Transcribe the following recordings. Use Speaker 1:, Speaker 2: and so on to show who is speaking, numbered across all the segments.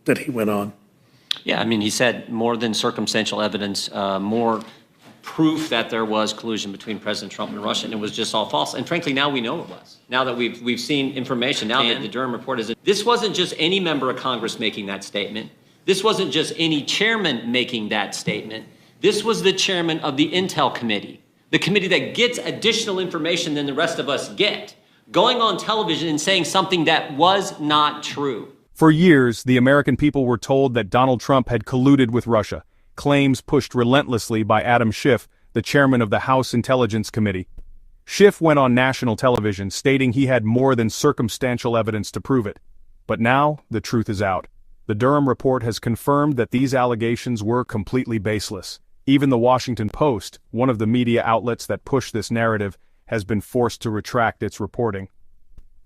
Speaker 1: that he went on.
Speaker 2: Yeah, I mean, he said more than circumstantial evidence, more proof that there was collusion between President Trump and Russia, and it was just all false. And frankly, now we know it was. Now that we've seen information, now that the Durham report is, this wasn't just any member of Congress making that statement. This wasn't just any chairman making that statement. This was the chairman of the Intel Committee, the committee that gets additional information than the rest of us get, going on television and saying something that was not true.
Speaker 3: For years, the American people were told that Donald Trump had colluded with Russia, claims pushed relentlessly by Adam Schiff, the chairman of the House Intelligence Committee. Schiff went on national television stating he had more than circumstantial evidence to prove it. But now, the truth is out. The Durham report has confirmed that these allegations were completely baseless. Even the Washington Post, one of the media outlets that push this narrative, has been forced to retract its reporting.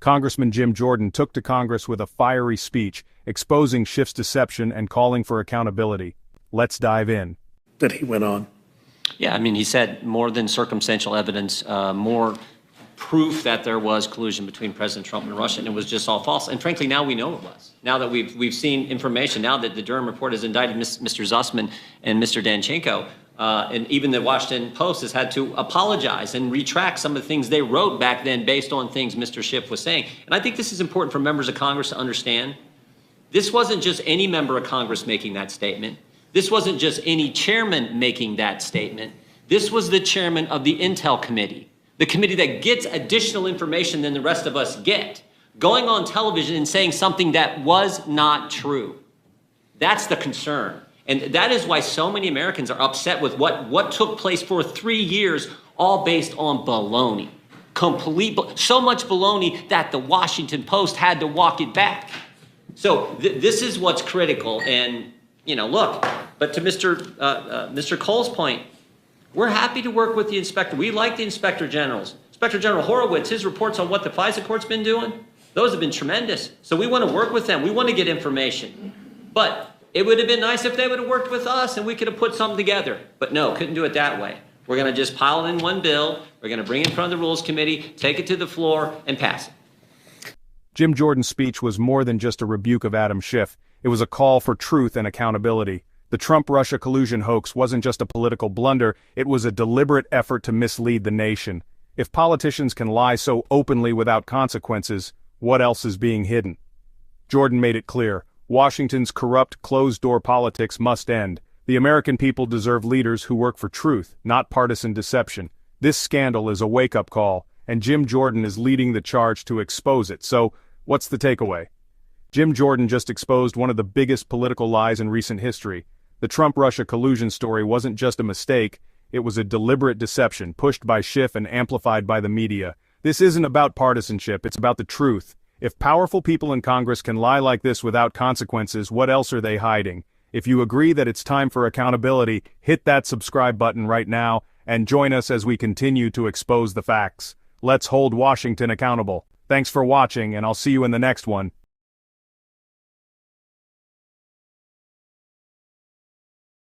Speaker 3: Congressman Jim Jordan took to Congress with a fiery speech, exposing Schiff's deception and calling for accountability. Let's dive in.
Speaker 1: That he went on.
Speaker 2: Yeah, I mean, he said more than circumstantial evidence, more proof that there was collusion between President Trump and Russia, and it was just all false. And frankly, now we know it was. Now that we've seen information, now that the Durham report has indicted Mr. Zussman and Mr. Danchenko, and even the Washington Post has had to apologize and retract some of the things they wrote back then based on things Mr. Schiff was saying. And I think this is important for members of Congress to understand. This wasn't just any member of Congress making that statement. This wasn't just any chairman making that statement. This was the chairman of the Intel Committee, the committee that gets additional information than the rest of us get, going on television and saying something that was not true. That's the concern. And that is why so many Americans are upset with what took place for 3 years, all based on baloney. So much baloney that the Washington Post had to walk it back. So this is what's critical. And, you know, look, but to Mr. Cole's point, we're happy to work with the inspector. We like the inspector generals. Inspector General Horowitz, his reports on what the FISA court's been doing, those have been tremendous. So we want to work with them. We want to get information. But it would have been nice if they would have worked with us and we could have put something together. But no, couldn't do it that way. We're going to just pile it in one bill. We're going to bring it in front of the Rules Committee, take it to the floor, and pass it.
Speaker 3: Jim Jordan's speech was more than just a rebuke of Adam Schiff. It was a call for truth and accountability. The Trump-Russia collusion hoax wasn't just a political blunder, it was a deliberate effort to mislead the nation. If politicians can lie so openly without consequences, what else is being hidden? Jordan made it clear. Washington's corrupt, closed-door politics must end. The American people deserve leaders who work for truth, not partisan deception. This scandal is a wake-up call, and Jim Jordan is leading the charge to expose it. So, what's the takeaway? Jim Jordan just exposed one of the biggest political lies in recent history. The Trump-Russia collusion story wasn't just a mistake, it was a deliberate deception pushed by Schiff and amplified by the media. This isn't about partisanship, it's about the truth. If powerful people in Congress can lie like this without consequences, what else are they hiding? If you agree that it's time for accountability, hit that subscribe button right now and join us as we continue to expose the facts. Let's hold Washington accountable. Thanks for watching, and I'll see you in the next one.